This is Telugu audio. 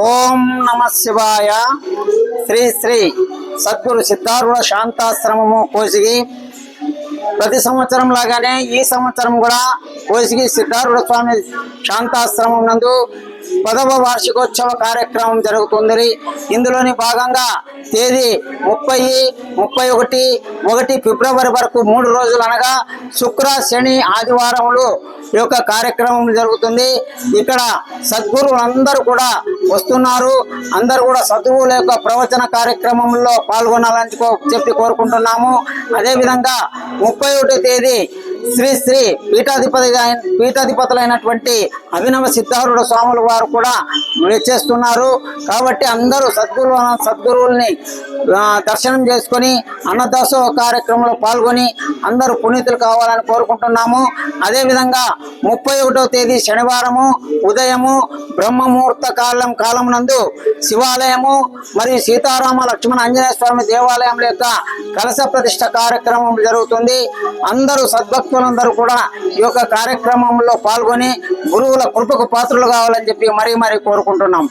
ఓం నమ శివాయ. శ్రీ శ్రీ సద్గురు సిద్ధారూఢ శాంతాశ్రమము కోసిగి ప్రతి సంవత్సరం లాగానే ఈ సంవత్సరం కూడా కోసిగి సిద్ధారూఢ స్వామి శాంతాశ్రమం నందు 10వ వార్షికోత్సవ కార్యక్రమం జరుగుతుంది. ఇందులోని భాగంగా తేదీ 30, 31, 1 ఫిబ్రవరి వరకు 3 రోజులు అనగా శుక్ర, శని, ఆదివారములు ఈ యొక్క కార్యక్రమం జరుగుతుంది. ఇక్కడ సద్గురువులు అందరూ కూడా వస్తున్నారు. అందరూ కూడా సద్గురువుల యొక్క ప్రవచన కార్యక్రమంలో పాల్గొనాలని చెప్పి కోరుకుంటున్నాము. అదేవిధంగా 31వ తేదీ శ్రీ శ్రీ పీఠాధిపతులైనటువంటి అభినవ సిద్ధారూఢ స్వాముల వారు కూడా చేస్తున్నారు. కాబట్టి అందరూ సద్గురువుల్ని దర్శనం చేసుకొని అన్నదాసోహ కార్యక్రమంలో పాల్గొని అందరూ పునీతులు కావాలని కోరుకుంటున్నాము. అదేవిధంగా 31వ తేదీ శనివారము ఉదయము బ్రహ్మముహూర్త కాలం నందు శివాలయము మరియు సీతారామ లక్ష్మణ ఆంజనేయ స్వామి దేవాలయం యొక్క కలశ ప్రతిష్ఠ కార్యక్రమం జరుగుతుంది. అందరూ సద్భక్తులందరూ కూడా ఈ యొక్క కార్యక్రమంలో పాల్గొని గురువుల కృపకు పాత్రలు కావాలని చెప్పి మరీ కోరుకుంటున్నాం.